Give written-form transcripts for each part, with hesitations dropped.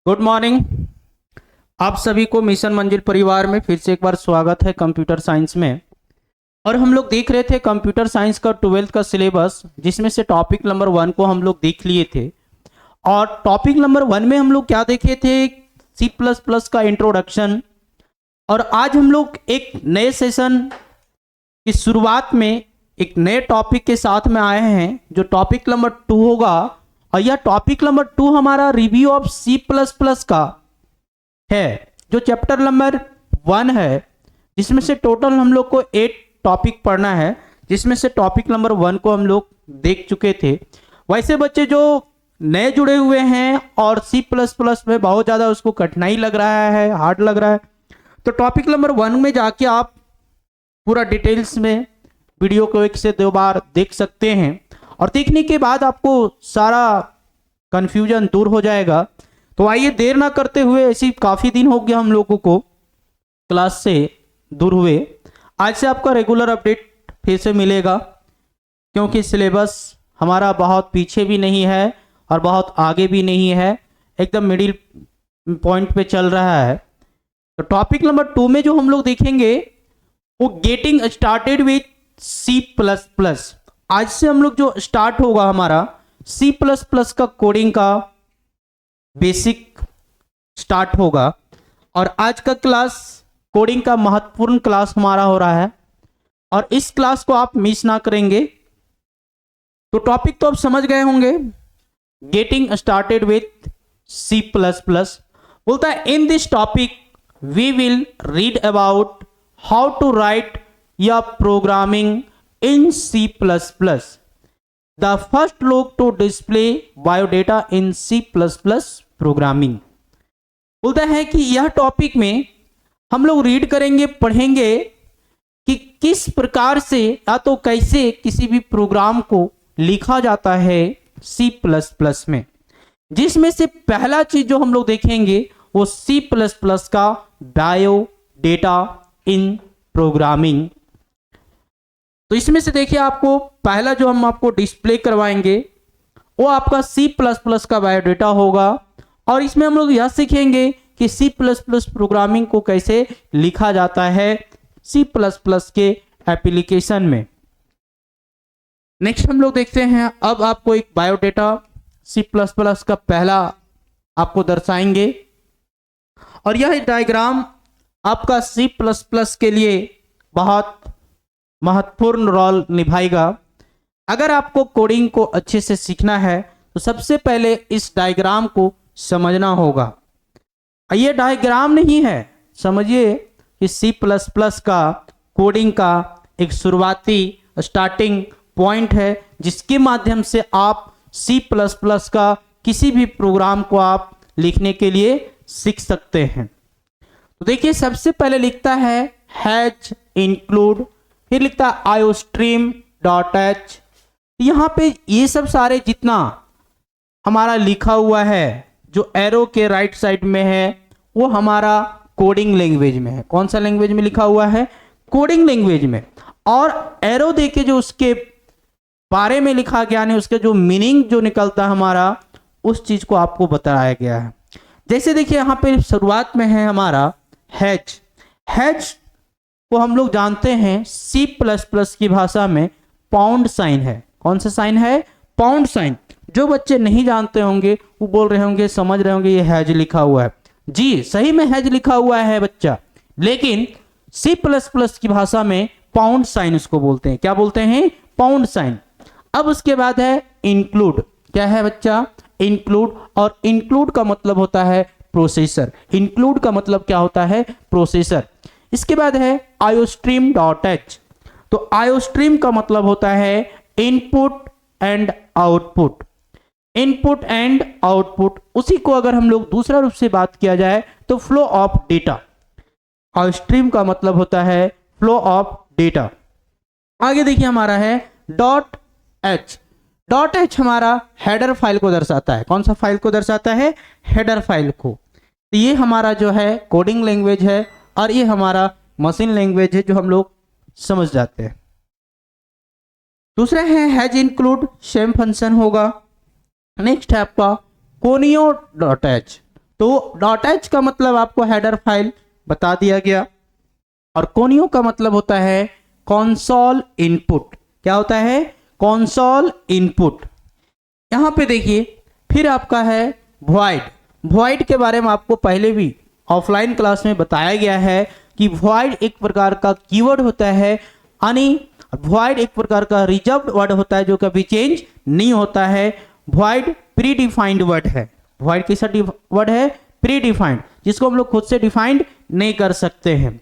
Good morning. आप सभी को मिशन मंजिल परिवार में फिर से एक बार स्वागत है कंप्यूटर साइंस में। और हम लोग देख रहे थे कंप्यूटर साइंस का 12th का सिलेबस, जिसमें से टॉपिक नंबर 1 को हम लोग देख लिए थे। और टॉपिक नंबर 1 में हम लोग क्या देखे थे? सी प्लस प्लस का इंट्रोडक्शन। और आज हम लोग एक नए सेशन की शुरुआत में एक नए टॉपिक के साथ में आए हैं, जो टॉपिक नंबर 2 होगा। और यह टॉपिक नंबर 2 हमारा review of C plus plus का है, जो चैप्टर नंबर 1 है, जिसमें से टोटल हम लोग को 8 टॉपिक पढ़ना है, जिसमें से टॉपिक नंबर 1 को हम लोग देख चुके थे। वैसे बच्चे जो नए जुड़े हुए हैं और सी प्लस प्लस में बहुत ज़्यादा उसको कठिनाई लग रहा है, हार्ड लग रहा है, तो टॉपिक नंबर 1 में जाके आप पूरा डिटेल्स में वीडियो को 1 से 2 बार देख सकते हैं। और देखने के बाद आपको सारा कन्फ्यूजन दूर हो जाएगा। तो आइए देर ना करते हुए, ऐसी काफ़ी दिन हो गया हम लोगों को क्लास से दूर हुए, आज से आपका रेगुलर अपडेट फिर से मिलेगा, क्योंकि सिलेबस हमारा बहुत पीछे भी नहीं है और बहुत आगे भी नहीं है, एकदम मिडिल पॉइंट पे चल रहा है। तो टॉपिक नंबर 2 में जो हम लोग देखेंगे वो getting started with C plus plus. आज से हम लोग जो स्टार्ट होगा हमारा सी प्लस प्लस का कोडिंग का बेसिक स्टार्ट होगा। और आज का क्लास कोडिंग का महत्वपूर्ण क्लास हमारा हो रहा है, और इस क्लास को आप मिस ना करेंगे। तो टॉपिक तो आप समझ गए होंगे, getting started with C plus plus. बोलता है in this topic we will read about how to write या programming in C++. The first look to display biodata in C++ programming. बोलता है कि यह टॉपिक में हम लोग रीड करेंगे, पढ़ेंगे कि किस प्रकार से या तो कैसे किसी भी प्रोग्राम को लिखा जाता है C++ में, जिसमें से पहला चीज जो हम लोग देखेंगे वो C++ का बायोडेटा इन प्रोग्रामिंग। तो इसमें से देखिए, आपको पहला जो हम आपको डिस्प्ले करवाएंगे वो आपका सी प्लस प्लस का बायोडेटा होगा। और इसमें हम लोग यह सीखेंगे कि सी प्लस प्लस प्रोग्रामिंग को कैसे लिखा जाता है सी प्लस प्लस के एप्लीकेशन में। नेक्स्ट हम लोग देखते हैं, अब आपको एक बायोडेटा सी प्लस प्लस का पहला आपको दर्शाएंगे। और यह डायग्राम आपका सी प्लस प्लस के लिए बहुत महत्वपूर्ण रोल निभाएगा। अगर आपको कोडिंग को अच्छे से सीखना है तो सबसे पहले इस डायग्राम को समझना होगा। ये डायग्राम नहीं है, समझिए कि सी प्लस प्लस का कोडिंग का एक शुरुआती स्टार्टिंग पॉइंट है, जिसके माध्यम से आप सी प्लस प्लस का किसी भी प्रोग्राम को आप लिखने के लिए सीख सकते हैं। तो देखिए, सबसे पहले लिखता है हैज इंक्लूड, फिर लिखता है iostream.h। यहाँ पे ये सब सारे जितना हमारा लिखा हुआ है, जो एरो के राइट साइड में है, वो हमारा कोडिंग लैंग्वेज में है। कौन सा लैंग्वेज में लिखा हुआ है? कोडिंग लैंग्वेज में। और एरो देके जो उसके बारे में लिखा गया है, उसके जो मीनिंग जो निकलता है हमारा, उस चीज को आपको बताया गया है। जैसे देखिए, यहाँ पे शुरुआत में है हमारा हैज। हैज को हम लोग जानते हैं सी प्लस प्लस की भाषा में पाउंड साइन है। कौन सा साइन है? Pound sign. जो बच्चे नहीं जानते होंगे वो बोल रहे होंगे, समझ रहे होंगे ये हैज लिखा हुआ है। जी, सही में हैज लिखा हुआ है बच्चा, लेकिन सी प्लस प्लस की भाषा में पाउंड साइन उसको बोलते हैं। क्या बोलते हैं? Pound sign. अब उसके बाद है इंक्लूड। क्या है बच्चा? इंक्लूड। और इंक्लूड का मतलब होता है प्रोसेसर। इंक्लूड का मतलब क्या होता है? प्रोसेसर। इसके बाद है iostream.h। तो iostream का मतलब होता है input and output. Input and output, उसी को अगर हम लोग दूसरा रूप से बात किया जाए तो फ्लो ऑफ डेटा। iostream का मतलब होता है फ्लो ऑफ डेटा। आगे देखिए, हमारा है डॉट एच। डॉट एच हमारा हेडर फाइल को दर्शाता है। कौन सा फाइल को दर्शाता है? हेडर फाइल को। तो ये हमारा जो है कोडिंग लैंग्वेज है, और ये हमारा मशीन लैंग्वेज है, जो हम लोग समझ जाते हैं। दूसरा है हैज इंक्लूड, सेम फंक्शन होगा। नेक्स्ट है आपका conio.h। तो डॉट एच का मतलब आपको हेडर फाइल बता दिया गया, और कोनियो का मतलब होता है कंसोल इनपुट। क्या होता है? Console input. यहां पे देखिए फिर आपका है वॉइड। वॉइड के बारे में आपको पहले भी ऑफलाइन क्लास में बताया गया है कि वॉइड एक प्रकार का कीवर्ड होता है, यानी वॉइड एक प्रकार का रिजर्व्ड वर्ड होता है जो कभी चेंज नहीं होता है। वॉइड प्री डिफाइंड वर्ड है। वॉइड कैसा वर्ड है? प्री डिफाइंड, जिसको हम लोग खुद से डिफाइंड नहीं कर सकते हैं।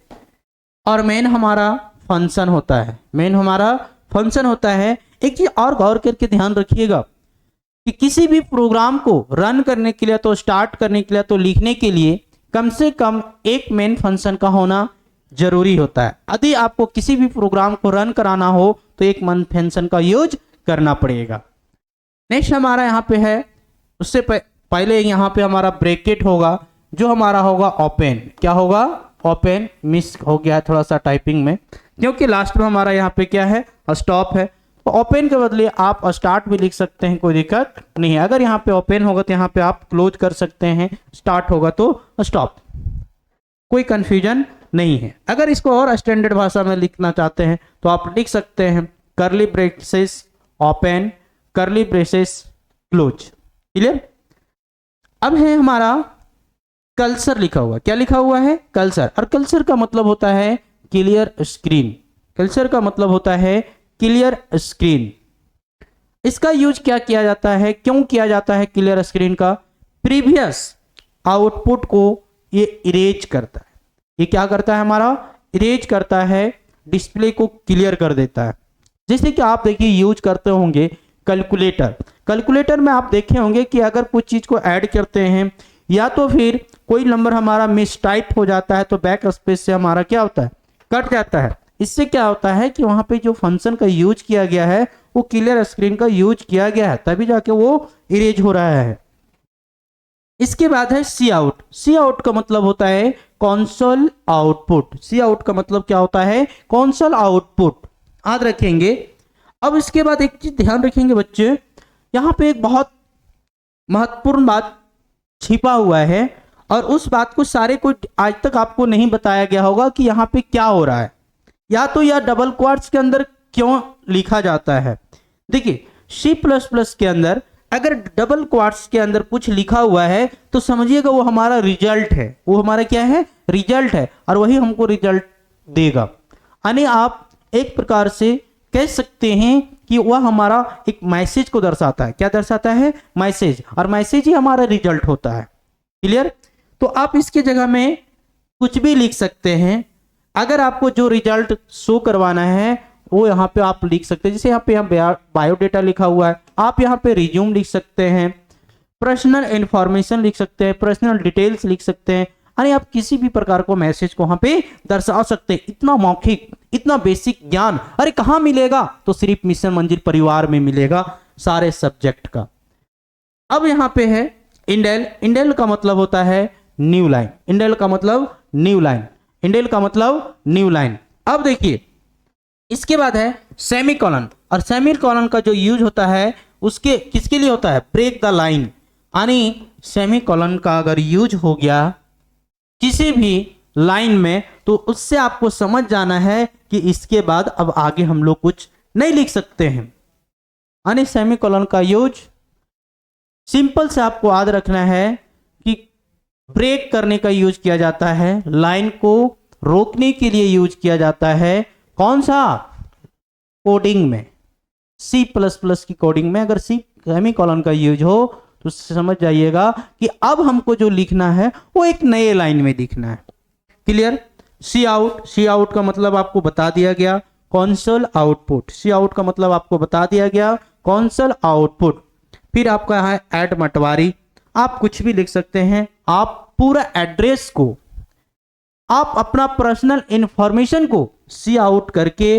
और मेन हमारा फंक्शन होता है। मेन हमारा फंक्शन होता है। एक चीज और गौर करके ध्यान रखिएगा कि किसी भी प्रोग्राम को रन करने के लिए, तो स्टार्ट करने के लिए, तो लिखने के लिए कम से कम एक मेन फंक्शन का होना जरूरी होता है। यदि आपको किसी भी प्रोग्राम को रन कराना हो तो एक मेन फंक्शन का यूज करना पड़ेगा। नेक्स्ट हमारा यहाँ पे है, उससे पहले यहाँ पे हमारा ब्रैकेट होगा, जो हमारा होगा ओपन। क्या होगा? ओपन। मिस हो गया है थोड़ा सा टाइपिंग में, क्योंकि लास्ट में हमारा यहाँ पे क्या है? स्टॉप है। तो ओपन के बदले आप स्टार्ट भी लिख सकते हैं, कोई दिक्कत नहीं है। अगर यहाँ पे ओपन होगा तो यहाँ पे आप क्लोज कर सकते हैं, स्टार्ट होगा तो स्टॉप, कोई कंफ्यूजन नहीं है। अगर इसको और स्टैंडर्ड भाषा में लिखना चाहते हैं तो आप लिख सकते हैं करली ब्रेसेस ओपन, करली ब्रेसेस क्लोज। क्लियर? अब है हमारा कल्सर लिखा हुआ। क्या लिखा हुआ है? कल्सर। और कल्सर का मतलब होता है क्लियर स्क्रीन। कल्सर का मतलब होता है क्लियर स्क्रीन। इसका यूज क्या किया जाता है, क्यों किया जाता है क्लियर स्क्रीन का? प्रीवियस आउटपुट को ये इरेज करता है। ये क्या करता है? हमारा इरेज करता है, डिस्प्ले को क्लियर कर देता है। जैसे कि आप देखिए यूज करते होंगे कैलकुलेटर। कैलकुलेटर में आप देखे होंगे कि अगर कुछ चीज को ऐड करते हैं या तो फिर कोई नंबर हमारा मिस टाइप हो जाता है तो बैक स्पेस से हमारा क्या होता है? कट जाता है। इससे क्या होता है कि वहां पे जो फंक्शन का यूज किया गया है वो क्लियर स्क्रीन का यूज किया गया है, तभी जाके वो इरेज हो रहा है। इसके बाद है सी आउट। सी आउट का मतलब होता है कंसोल आउटपुट। सी आउट का मतलब क्या होता है? Console output. याद रखेंगे। अब इसके बाद एक चीज ध्यान रखेंगे बच्चे, यहाँ पे एक बहुत महत्वपूर्ण बात छिपा हुआ है, और उस बात को सारे को आज तक आपको नहीं बताया गया होगा कि यहाँ पे क्या हो रहा है, या तो यह डबल क्वार्ट्स के अंदर क्यों लिखा जाता है। देखिए C++ के अंदर अगर डबल क्वार्ट्स के अंदर कुछ लिखा हुआ है तो समझिएगा वो हमारा रिजल्ट है। वो हमारा क्या है? रिजल्ट है, और वही हमको रिजल्ट देगा। यानी आप एक प्रकार से कह सकते हैं कि वह हमारा एक मैसेज को दर्शाता है। क्या दर्शाता है? मैसेज। और मैसेज ही हमारा रिजल्ट होता है। क्लियर? तो आप इसके जगह में कुछ भी लिख सकते हैं। अगर आपको जो रिजल्ट शो करवाना है वो यहाँ पे आप लिख सकते हैं। जैसे यहाँ पे बायोडेटा लिखा हुआ है, आप यहाँ पे रिज्यूम लिख सकते हैं, पर्सनल इंफॉर्मेशन लिख सकते हैं, पर्सनल डिटेल्स लिख सकते हैं, यानी आप किसी भी प्रकार को मैसेज को वहां पे दर्शा सकते हैं। इतना मौखिक, इतना बेसिक ज्ञान अरे कहाँ मिलेगा? तो सिर्फ मिशन मंजिल परिवार में मिलेगा, सारे सब्जेक्ट का। अब यहाँ पे है इंडेल। इंडेल का मतलब होता है न्यू लाइन। इंडेल का मतलब न्यू लाइन। इंडेल का मतलब न्यू लाइन। अब देखिए इसके बाद है सेमीकोलन। और सेमीकोलन का जो यूज होता है उसके किसके लिए होता है? Break the line. यानी सेमीकोलन का अगर यूज हो गया किसी भी लाइन में तो उससे आपको समझ जाना है कि इसके बाद अब आगे हम लोग कुछ नहीं लिख सकते हैं। यानी सेमीकोलन का यूज सिंपल से आपको याद रखना है कि ब्रेक करने का यूज किया जाता है, लाइन को रोकने के लिए यूज किया जाता है। कौन सा? कोडिंग में, C++ की कोडिंग में अगर सेमीकोलन का यूज हो तो समझ जाइएगा कि अब हमको जो लिखना है वो एक नए लाइन में लिखना है। क्लियर? सी आउट। सी आउट का मतलब आपको बता दिया गया, कंसोल आउटपुट। सी आउट का मतलब आपको बता दिया गया, कंसोल आउटपुट। फिर आपका है ऐड मटवारी। आप कुछ भी लिख सकते हैं। आप पूरा एड्रेस को, आप अपना पर्सनल इंफॉर्मेशन को सी आउट करके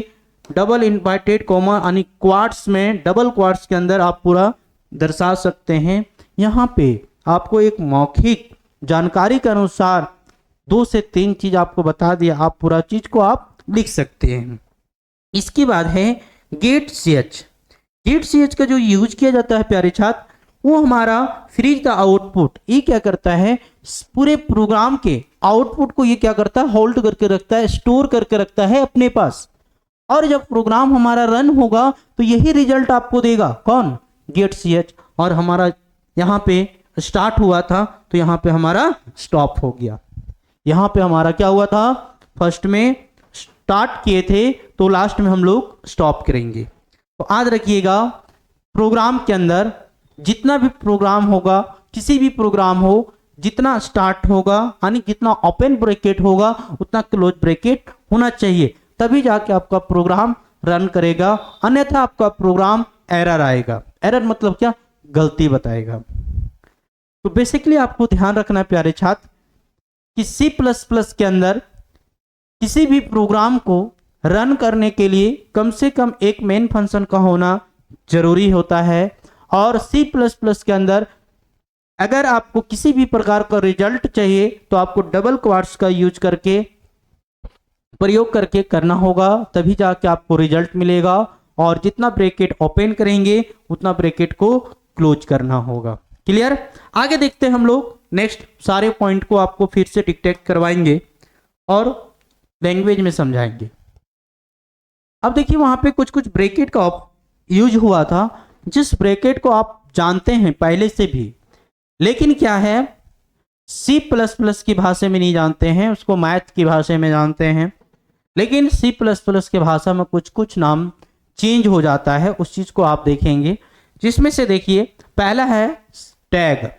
डबल इन्वर्टेड कॉमा यानी क्वार्ट्स में, डबल क्वार्ट्स के अंदर आप पूरा दर्शा सकते हैं। यहाँ पे आपको एक मौखिक जानकारी के अनुसार 2 से 3 चीज आपको बता दिया, आप पूरा चीज को आप लिख सकते हैं। इसके बाद है गेट ch। गेट ch का जो यूज किया जाता है प्यारे छात्र वो हमारा फ्रीज द आउटपुट, ये क्या करता है, पूरे प्रोग्राम के आउटपुट को ये क्या करता है, होल्ड करके रखता है, स्टोर करके रखता है अपने पास। और जब प्रोग्राम हमारा रन होगा तो यही रिजल्ट आपको देगा, कौन, गेट ch। और हमारा यहाँ पे स्टार्ट हुआ था तो यहाँ पे हमारा स्टॉप हो गया। यहाँ पे हमारा क्या हुआ था, फर्स्ट में स्टार्ट किए थे तो लास्ट में हम लोग स्टॉप करेंगे। तो याद रखिएगा, प्रोग्राम के अंदर जितना भी प्रोग्राम होगा, किसी भी प्रोग्राम हो, जितना स्टार्ट होगा यानी जितना ओपन ब्रैकेट होगा उतना क्लोज ब्रैकेट होना चाहिए, तभी जाके आपका प्रोग्राम रन करेगा, अन्यथा आपका प्रोग्राम एरर आएगा। एरर मतलब क्या, गलती बताएगा। तो बेसिकली आपको ध्यान रखना है प्यारे छात्र कि C++ के अंदर किसी भी प्रोग्राम को रन करने के लिए कम से कम एक मेन फंक्शन का होना जरूरी होता है। और C++ के अंदर अगर आपको किसी भी प्रकार का रिजल्ट चाहिए तो आपको डबल क्वाट्स का यूज करके, प्रयोग करके करना होगा, तभी जाके आपको रिजल्ट मिलेगा। और जितना ब्रैकेट ओपन करेंगे उतना ब्रैकेट को क्लोज करना होगा। क्लियर। आगे देखते हैं हम लोग, नेक्स्ट सारे पॉइंट को आपको फिर से डिटेक्ट करवाएंगे और लैंग्वेज में समझाएंगे। अब देखिए वहां पे कुछ कुछ ब्रैकेट का यूज हुआ था, जिस ब्रैकेट को आप जानते हैं पहले से भी, लेकिन क्या है C++ की भाषा में नहीं जानते हैं, उसको मैथ की भाषा में जानते हैं। लेकिन C++ के भाषा में कुछ कुछ नाम चेंज हो जाता है, उस चीज को आप देखेंगे। जिसमें से देखिए पहला है टैग,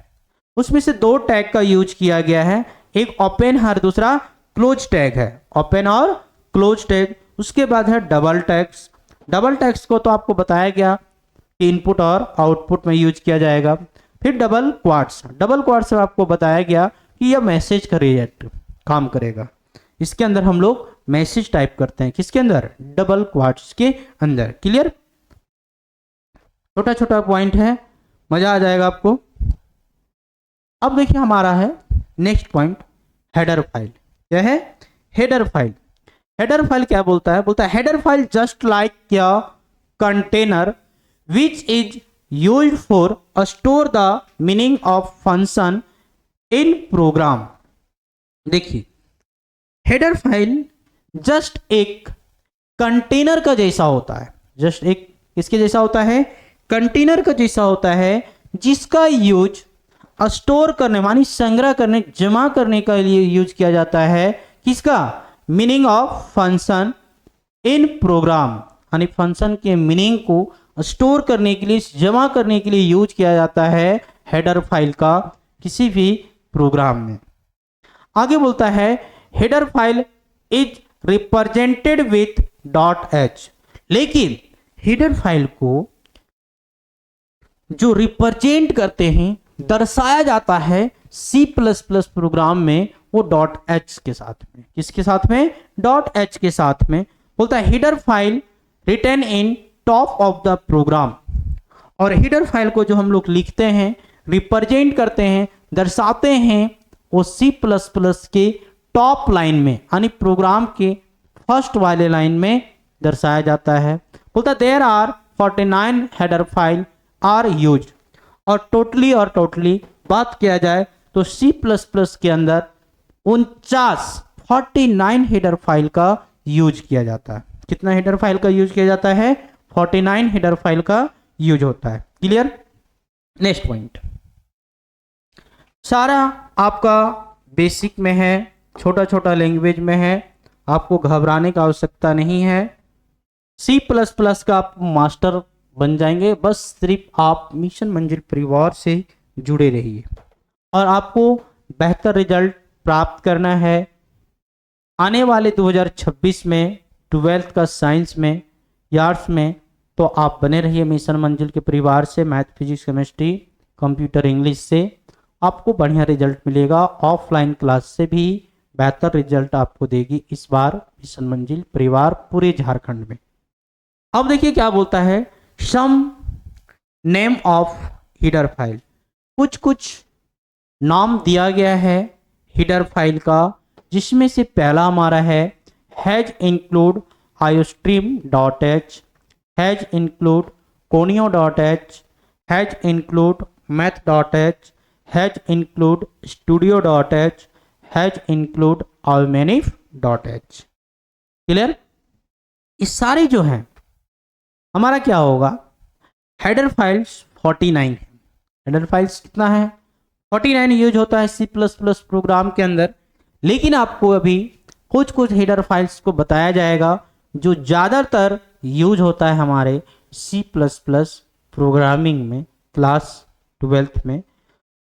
उसमें से दो टैग का यूज किया गया है, एक ओपन है और दूसरा क्लोज टैग है, ओपन और क्लोज टैग। उसके बाद है डबल टैग्स। डबल टैग्स को तो आपको बताया गया कि इनपुट और आउटपुट में यूज किया जाएगा। फिर डबल क्वाट्स, डबल क्वाट्स में आपको बताया गया कि यह मैसेज का रिजेक्ट काम करेगा। इसके अंदर हम लोग मैसेज टाइप करते हैं, किसके अंदर, डबल क्वाट्स के अंदर। क्लियर। छोटा छोटा पॉइंट है, मजा आ जाएगा आपको। अब देखिए हमारा है नेक्स्ट पॉइंट, हेडर फाइल। क्या है, हेडर फाइल। हेडर फाइल क्या बोलता है, बोलता है header file just like a container which is used for store the meaning of function in program. देखिए हेडर फाइल जस्ट एक कंटेनर का जैसा होता है, जस्ट एक किसके जैसा होता है, कंटेनर का जैसा होता है, जिसका यूज स्टोर करने मानी संग्रह करने, जमा करने के लिए यूज किया जाता है, किसका, meaning of function in program, यानी फंक्शन के मीनिंग को स्टोर करने के लिए, जमा करने के लिए यूज किया जाता है हेडर फाइल का किसी भी प्रोग्राम में। आगे बोलता है header file is represented with .h। लेकिन हेडर फाइल को जो रिप्रेजेंट करते हैं, दर्शाया जाता है C++ प्रोग्राम में, वो .h के साथ में, किसके साथ में, .h के साथ में। बोलता है header file written in top of the program. और हेडर फाइल को जो हम लोग लिखते हैं, रिप्रेजेंट करते हैं, दर्शाते हैं, वो C++ के टॉप लाइन में, यानी प्रोग्राम के फर्स्ट वाले लाइन में दर्शाया जाता है। बोलता there are 49 header file are used. और टोटली बात किया जाए तो C++ के अंदर 49 हेडर फाइल का यूज किया जाता है। कितना हेडर फाइल का यूज किया जाता है, 49 हेडर फाइल का यूज होता है। क्लियर। नेक्स्ट पॉइंट, सारा आपका बेसिक में है, छोटा छोटा लैंग्वेज में है, आपको घबराने की आवश्यकता नहीं है। C++ का आप मास्टर बन जाएंगे, बस सिर्फ आप मिशन मंजिल परिवार से जुड़े रहिए और आपको बेहतर रिजल्ट प्राप्त करना है। आने वाले 2026 में 12th का साइंस में या आर्ट्स में, तो आप बने रहिए मिशन मंजिल के परिवार से। Math, physics, chemistry, computer, English से आपको बढ़िया रिजल्ट मिलेगा। ऑफलाइन क्लास से भी बेहतर रिजल्ट आपको देगी इस बार मिशन मंजिल परिवार पूरे झारखंड में। अब देखिए क्या बोलता है, some name of header file. कुछ कुछ नाम दिया गया है हेडर फाइल का, जिसमें से पहला हमारा है hash include iostream.h, has include conio.h, has include math dot h, has include studio dot h, has include almanif dot h। Clear? इस सारे जो हैं हमारा क्या होगा, हेडर फाइल्स 49 है। हेडर फाइल्स कितना है, 49 यूज होता है सी प्लस प्लस प्रोग्राम के अंदर। लेकिन आपको अभी कुछ कुछ हेडर फाइल्स को बताया जाएगा जो ज़्यादातर यूज होता है हमारे सी प्लस प्लस प्रोग्रामिंग में। क्लास 12th में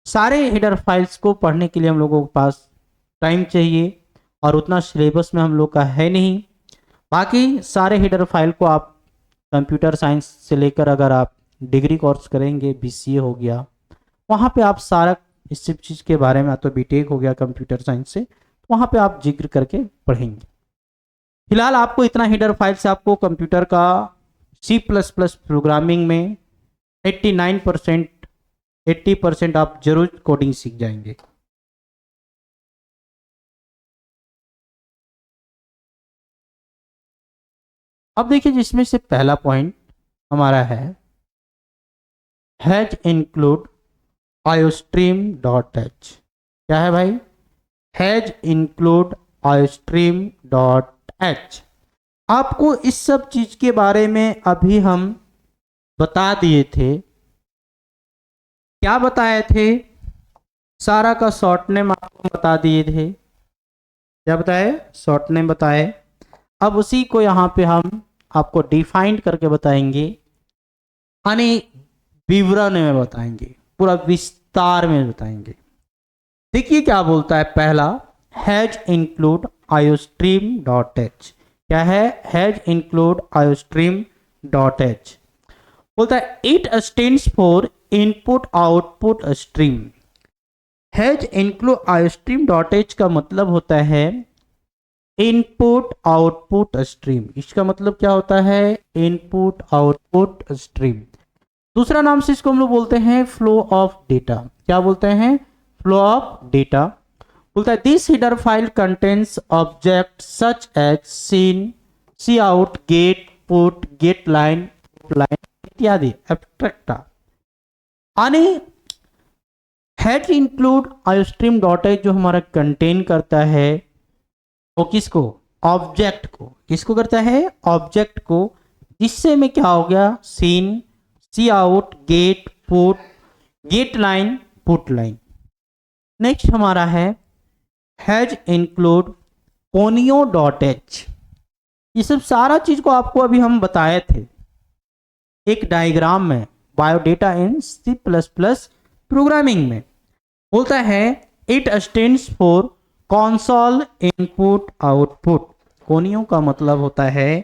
सारे हेडर फाइल्स को पढ़ने के लिए हम लोगों के पास टाइम चाहिए और उतना सिलेबस में हम लोग का है नहीं। बाकी सारे हेडर फाइल को आप कंप्यूटर साइंस से लेकर अगर आप डिग्री कोर्स करेंगे, बीसीए हो गया, वहाँ पे आप सारा इस सब चीज़ के बारे में, तो बीटेक हो गया कंप्यूटर साइंस से, तो वहाँ पे आप जिक्र करके पढ़ेंगे। फिलहाल आपको इतना हेडर फाइल से आपको कंप्यूटर का सी प्लस प्लस प्रोग्रामिंग में 89% 80% आप जरूर कोडिंग सीख जाएंगे। अब देखिए, जिसमें से पहला पॉइंट हमारा है hash include iostream dot H. क्या है भाई, has include iostream dot H. आपको इस सब चीज के बारे में अभी हम बता दिए थे। क्या बताए थे, सारा का शॉर्ट नेम आपको बता दिए थे। क्या बताए, शॉर्ट नेम बताए। अब उसी को यहाँ पे हम आपको डिफाइंड करके बताएंगे, यानी विवरण में बताएंगे, पूरा विस्तार में बताएंगे। देखिए क्या बोलता है, पहला has include iostream dot H. क्या है, hash include iostream dot H. बोलता है it stands for input output stream. Has include iostream dot H का मतलब होता है इनपुट आउटपुट स्ट्रीम। इसका मतलब क्या होता है, इनपुट आउटपुट स्ट्रीम। दूसरा नाम से इसको हम लोग बोलते हैं फ्लो ऑफ डेटा। क्या बोलते हैं, फ्लो ऑफ डेटा। बोलता है this header file contains object such as cin, cout, get, put, gate line, इत्यादि एब्स्ट्रैक्टा। यानी hash include iostream dot H जो हमारा कंटेन करता है वो किसको, ऑब्जेक्ट को। किसको करता है, ऑब्जेक्ट को। जिससे में क्या हो गया, cin, cout, get, put, gate line, putline. Next हमारा है hash include conio dot h. ये सब सारा चीज को आपको अभी हम बताए थे एक डायग्राम में, बायोडेटा इन सी प्लस प्लस प्रोग्रामिंग में। बोलता है it stands for console input output. Conio का मतलब होता है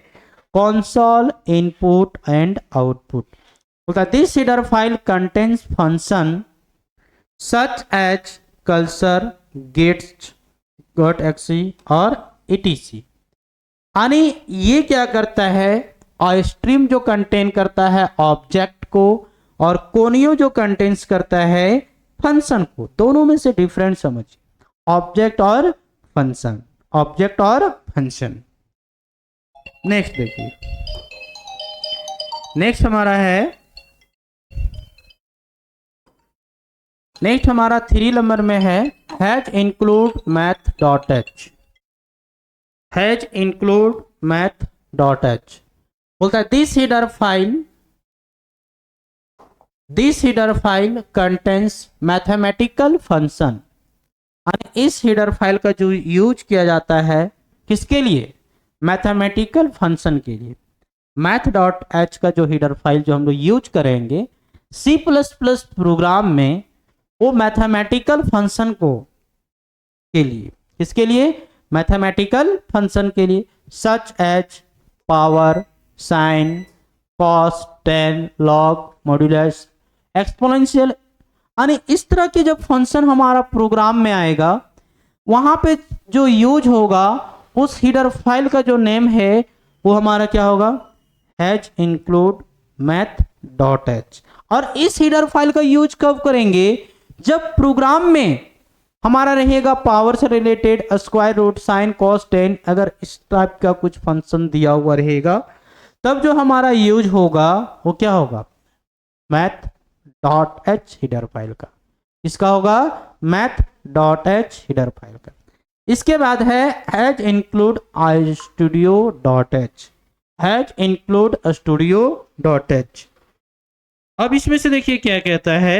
कंसोल इनपुट एंड आउटपुट। बोलता है this header file contains function such as clrscr, gets, गॉट एक्सी और etc। यानी ये क्या करता है, iostream जो कंटेन करता है ऑब्जेक्ट को और कोनियो जो कंटेन्स करता है फंक्शन को। दोनों में से डिफरेंस समझिए, ऑब्जेक्ट और फंक्शन, ऑब्जेक्ट और फंक्शन। नेक्स्ट देखिए, नेक्स्ट हमारा है, नेक्स्ट हमारा 3 नंबर में है hash include math dot h. Hash include math dot H. बोलता है this header file contains mathematical function. इस हेडर फाइल का जो यूज किया जाता है किसके लिए, मैथमेटिकल फंक्शन के लिए। मैथ डॉट एच का जो हेडर फाइल जो हम लोग यूज करेंगे सी प्लस प्लस प्रोग्राम में, वो मैथमेटिकल फंक्शन को के लिए, किसके लिए, मैथमेटिकल फंक्शन के लिए। Such as power, sine, cos, tan, log, modulus, exponential. यानी इस तरह के जब फंक्शन हमारा प्रोग्राम में आएगा, वहां पे जो यूज होगा उस हेडर फाइल का जो नेम है वो हमारा क्या होगा, has include math dot h. और इस हेडर फाइल का यूज कब करेंगे, जब प्रोग्राम में हमारा रहेगा पावर से related, square root, sine, cos, tan, अगर इस टाइप का कुछ फंक्शन दिया हुआ रहेगा, तब जो हमारा यूज होगा वो क्या होगा, math dot h header file का। इसका होगा math dot h header file का। इसके बाद है hash include I stdio dot h, hash include stdio dot h. अब इसमें से देखिए क्या कहता है,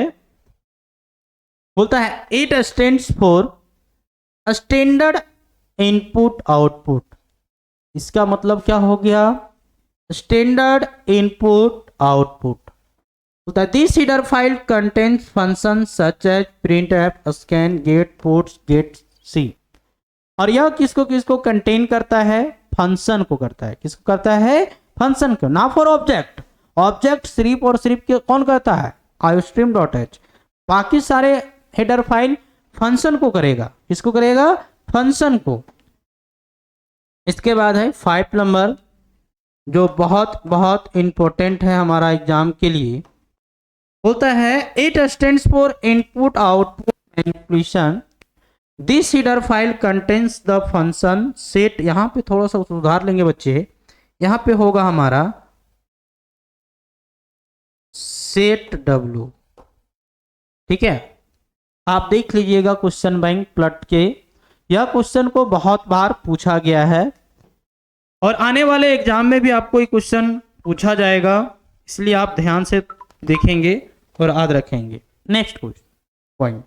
बोलता है it stands for standard input output. इसका मतलब क्या हो गया, स्टैंडर्ड इनपुट आउटपुट। बोलता है this header file contains function such as printf, scan, get, puts, getc. और यह किसको किसको कंटेन करता है, फंक्शन को करता है। किसको करता है, फंक्शन को, ना फॉर ऑब्जेक्ट। ऑब्जेक्ट सिर्फ और सिर्फ कौन करता है, आईओस्ट्रीम डॉट एच। बाकी सारे हेडर फाइल फंक्शन को करेगा। किसको करेगा, फंक्शन को। इसके बाद है 5 नंबर, जो बहुत बहुत इंपॉर्टेंट है हमारा एग्जाम के लिए। बोलता है it stands for input output manipulation. This header file contains the function set. यहां पे थोड़ा सा सुधार लेंगे बच्चे, यहां पे होगा हमारा सेट डब्ल्यू। ठीक है, आप देख लीजिएगा क्वेश्चन बैंक प्लट के, यह क्वेश्चन को बहुत बार पूछा गया है और आने वाले एग्जाम में भी आपको ये क्वेश्चन पूछा जाएगा, इसलिए आप ध्यान से देखेंगे और याद रखेंगे। नेक्स्ट क्वेश्चन पॉइंट,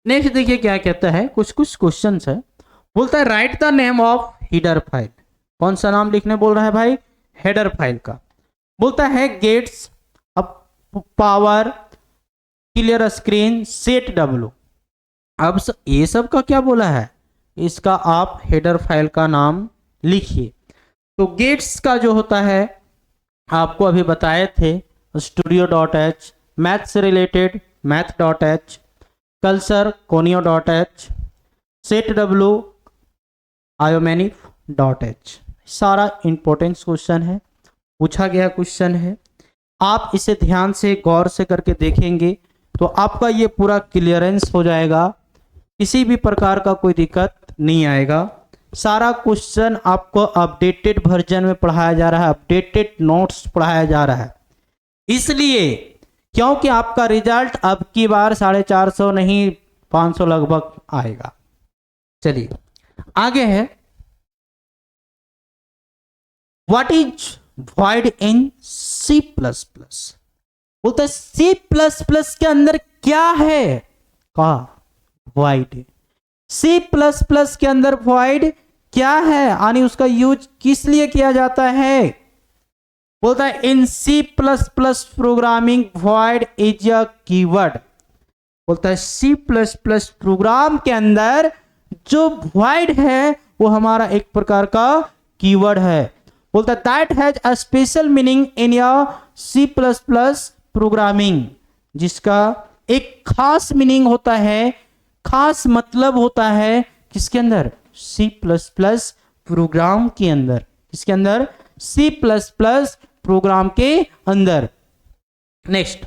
नेक्स्ट देखिए क्या कहता है, कुछ कुछ क्वेश्चन है। बोलता है right the name of header file. कौन सा नाम लिखने बोल रहा है भाई, हेडर फाइल का। बोलता है gets up power, clear screen, set W. अब ये सब का क्या बोला है, इसका आप हेडर फाइल का नाम लिखिए। तो गेट्स का जो होता है आपको अभी बताए थे, स्टूडियो डॉट एच, मैथ से related math dot h, clrscr conio dot h, setw iomanip dot h. सारा इंपॉर्टेंट क्वेश्चन है, पूछा गया क्वेश्चन है। आप इसे ध्यान से गौर से करके देखेंगे तो आपका ये पूरा क्लियरेंस हो जाएगा, किसी भी प्रकार का कोई दिक्कत नहीं आएगा। सारा क्वेश्चन आपको अपडेटेड वर्जन में पढ़ाया जा रहा है, अपडेटेड नोट्स पढ़ाया जा रहा है, इसलिए क्योंकि आपका रिजल्ट अब की बार 450 नहीं 500 लगभग आएगा। चलिए आगे है, what is void in C++। बोलता है C++ के अंदर क्या है, का void। C++ के अंदर void क्या है, यानी उसका यूज किस लिए किया जाता है। बोलता है इन C++ programming void is a keyword. बोलता है C++ प्रोग्राम के अंदर जो void है वो हमारा एक प्रकार का कीवर्ड है। बोलता है that has a special meaning in your C++ programming, जिसका एक खास मीनिंग होता है, खास मतलब होता है किसके अंदर, C++ प्रोग्राम के अंदर। किसके अंदर, C++ प्रोग्राम के अंदर। नेक्स्ट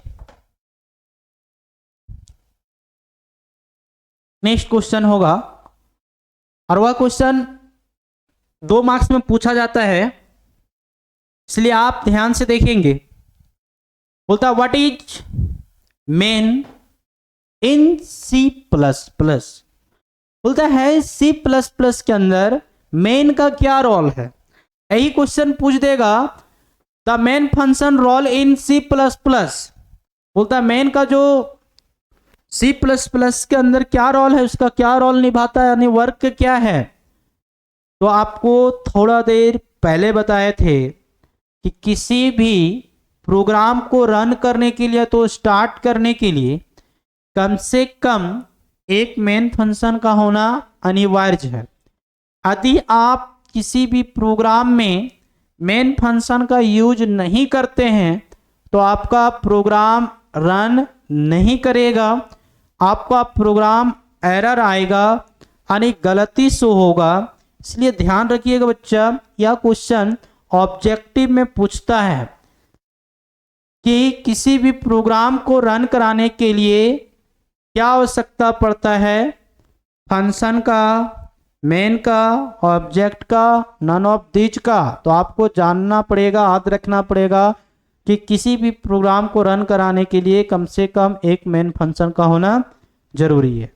क्वेश्चन होगा, और वह क्वेश्चन 2 मार्क्स में पूछा जाता है, इसलिए आप ध्यान से देखेंगे। बोलता what is main in C++। बोलता है C++ के अंदर मेन का क्या रोल है, यही क्वेश्चन पूछ देगा। The main function role in C++। बोलता है मेन का जो C++ के अंदर क्या रोल है, उसका क्या रोल निभाता है, यानी वर्क क्या है। तो आपको थोड़ा देर पहले बताए थे कि किसी भी प्रोग्राम को रन करने के लिए, तो स्टार्ट करने के लिए कम से कम एक मेन फंक्शन का होना अनिवार्य है। यदि आप किसी भी प्रोग्राम में मेन फंक्शन का यूज नहीं करते हैं तो आपका प्रोग्राम रन नहीं करेगा, आपका प्रोग्राम एरर आएगा, यानी गलती शो होगा। इसलिए ध्यान रखिएगा बच्चा, यह क्वेश्चन ऑब्जेक्टिव में पूछता है कि किसी भी प्रोग्राम को रन कराने के लिए क्या आवश्यकता पड़ता है, फंक्शन का, मेन का, ऑब्जेक्ट का, नन ऑफ दीज का। तो आपको जानना पड़ेगा, याद रखना पड़ेगा कि किसी भी प्रोग्राम को रन कराने के लिए कम से कम एक मेन फंक्शन का होना जरूरी है।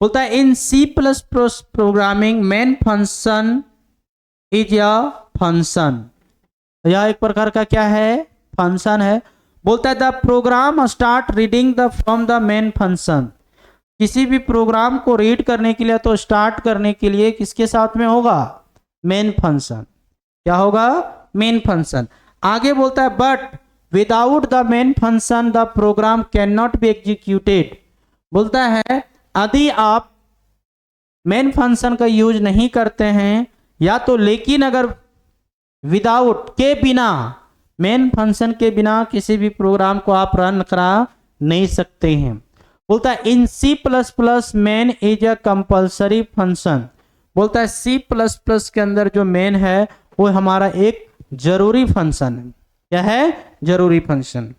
बोलता है in C plus plus programming main function is या फंक्शन, यह एक प्रकार का क्या है, फंक्शन है। बोलता है the program start reading the from the main function, किसी भी प्रोग्राम को रीड करने के लिए तो स्टार्ट करने के लिए किसके साथ में होगा, मेन फंक्शन। क्या होगा, मेन फंक्शन। आगे बोलता है but without the main function the program can not be executed. बोलता है यदि आप मेन फंक्शन का यूज नहीं करते हैं या तो, लेकिन अगर विदाउट के बिना, मेन फंक्शन के बिना किसी भी प्रोग्राम को आप रन करा नहीं सकते हैं। बोलता है in C plus plus main is a compulsory function. बोलता है सी प्लस प्लस के अंदर जो मेन है वो हमारा एक जरूरी फंक्शन है। क्या है, जरूरी फंक्शन।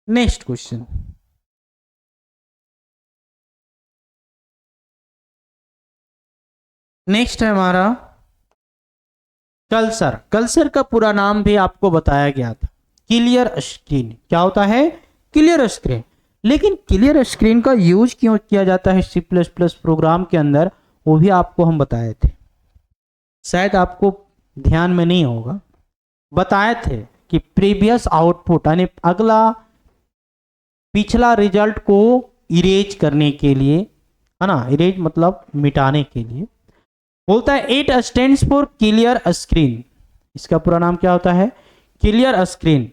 नेक्स्ट क्वेश्चन, नेक्स्ट है हमारा कल्सर। कल्सर का पूरा नाम भी आपको बताया गया था, क्लियर स्क्रीन। क्या होता है, क्लियर स्क्रीन। लेकिन क्लियर स्क्रीन का यूज क्यों किया जाता है सी प्लस प्लस प्रोग्राम के अंदर, वो भी आपको हम बताए थे, शायद आपको ध्यान में नहीं होगा। बताए थे कि प्रीवियस आउटपुट यानी अगला पिछला रिजल्ट को इरेज करने के लिए, है ना, इरेज मतलब मिटाने के लिए। बोलता है it stands for clear screen, इसका पूरा नाम क्या होता है, क्लियर स्क्रीन।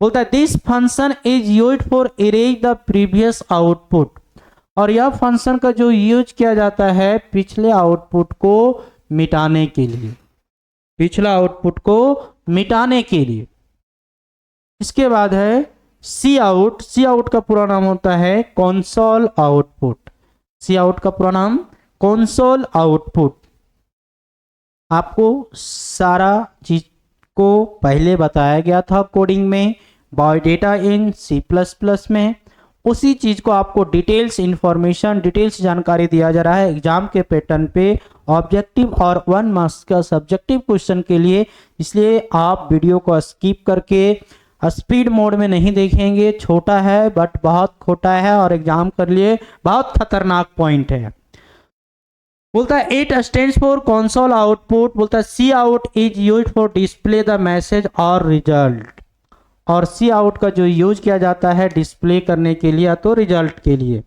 बोलता है this function is used for erase the previous output, और यह फंक्शन का जो यूज किया जाता है पिछले आउटपुट को मिटाने के लिए, पिछला आउटपुट को मिटाने के लिए। इसके बाद है सी आउट। सी आउट का पूरा नाम होता है कंसोल आउटपुट। सी आउट का पूरा नाम कंसोल आउटपुट। आपको सारा चीज को पहले बताया गया था कोडिंग में, बायोडेटा इन सी प्लस प्लस में। उसी चीज को आपको डिटेल्स इंफॉर्मेशन, डिटेल्स जानकारी दिया जा रहा है एग्जाम के पैटर्न पे, ऑब्जेक्टिव और 1 मार्क्स का सब्जेक्टिव क्वेश्चन के लिए। इसलिए आप वीडियो को स्किप करके स्पीड मोड में नहीं देखेंगे। छोटा है बट बहुत खोटा है और एग्जाम कर लिए बहुत खतरनाक पॉइंट है। बोलता है it stands for console output. बोलता है cout is used for display the message और रिजल्ट, और सी आउट का जो यूज किया जाता है डिस्प्ले करने के लिए तो रिजल्ट के लिए।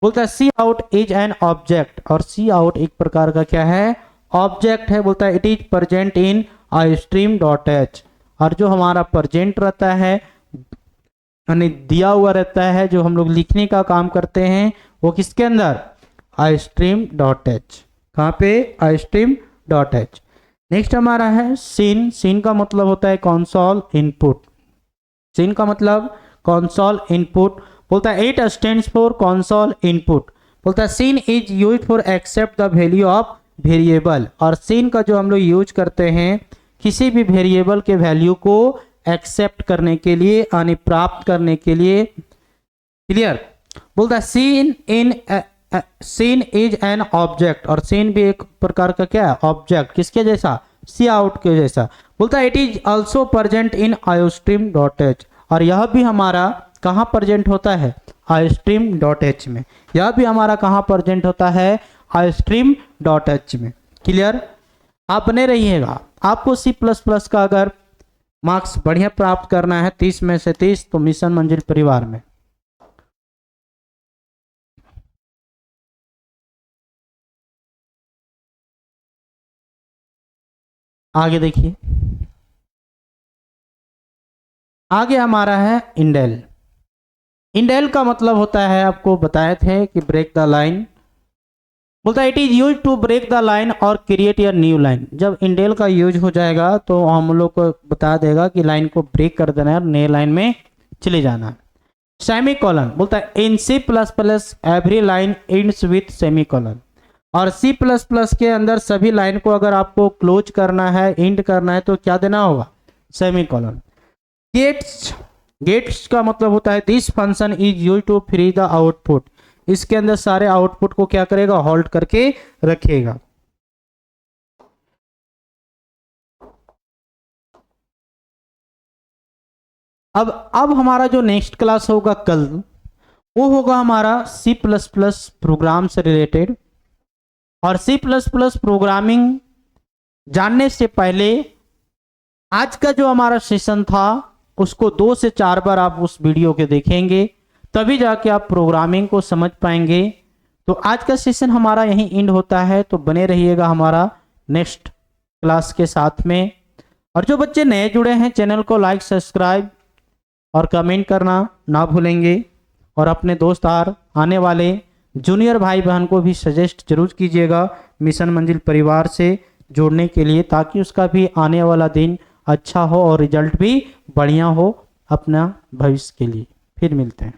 बोलता है cout is an object, और सी आउट एक प्रकार का क्या है, ऑब्जेक्ट है। बोलता है it is present in iostream dot h, और जो हमारा प्रेजेंट रहता है यानी दिया हुआ रहता है, जो हम लोग लिखने का काम करते हैं वो किसके अंदर, आईस्ट्रीम डॉट एच। कहाँ पे, आईस्ट्रीम डॉट एच। नेक्स्ट हमारा है सीन। सीन का मतलब होता है कंसोल इनपुट। सीन का मतलब कंसोल इनपुट। बोलता है it stands for console input. बोलता है cin is used for except the value of variable, और सीन का जो हम लोग यूज करते हैं किसी भी वेरिएबल के वैल्यू को एक्सेप्ट करने के लिए यानी प्राप्त करने के लिए। क्लियर। बोलता है सीन इज एन ऑब्जेक्ट, और सीन भी एक प्रकार का क्या है, ऑब्जेक्ट। किसके जैसा, सी आउट के जैसा। बोलता है it is also present in iostream dot h, और यह भी हमारा कहाँ प्रेजेंट होता है, आईस्ट्रीम डॉट एच में। यह भी हमारा कहाँ प्रेजेंट होता है, आईस्ट्रीम डॉट एच में। क्लियर। आप बने रहिएगा। आपको सी प्लस प्लस का अगर मार्क्स बढ़िया प्राप्त करना है 30 में से 30, तो मिशन मंजिल परिवार में। आगे देखिए, आगे हमारा है इंडेल। इंडेल का मतलब होता है, आपको बताए थे कि ब्रेक द लाइन। बोलता है it is use to break the line और क्रिएट अ न्यू लाइन। जब इंडेल का यूज हो जाएगा तो हम लोग को बता देगा कि लाइन को ब्रेक कर देना है और नए लाइन में चले जाना है। Semicolon. बोलता है in C plus plus every line ends with semicolon, और सी प्लस प्लस के अंदर सभी लाइन को अगर आपको क्लोज करना है, एंड करना है, तो क्या देना होगा, सेमी कॉलन। गेट्स। गेट्स का मतलब होता है this function is use to free the output. इसके अंदर सारे आउटपुट को क्या करेगा, होल्ड करके रखेगा। अब हमारा जो नेक्स्ट क्लास होगा कल, वो होगा हमारा C++ प्रोग्राम से रिलेटेड। और C++ प्रोग्रामिंग जानने से पहले आज का जो हमारा सेशन था उसको 2 से 4 बार आप उस वीडियो के देखेंगे, तभी जाके आप प्रोग्रामिंग को समझ पाएंगे। तो आज का सेशन हमारा यहीं एंड होता है, तो बने रहिएगा हमारा नेक्स्ट क्लास के साथ में। और जो बच्चे नए जुड़े हैं चैनल को लाइक, सब्सक्राइब और कमेंट करना ना भूलेंगे। और अपने दोस्त और आने वाले जूनियर भाई बहन को भी सजेस्ट जरूर कीजिएगा मिशन मंजिल परिवार से जोड़ने के लिए, ताकि उसका भी आने वाला दिन अच्छा हो और रिजल्ट भी बढ़िया हो अपना भविष्य के लिए। फिर मिलते हैं।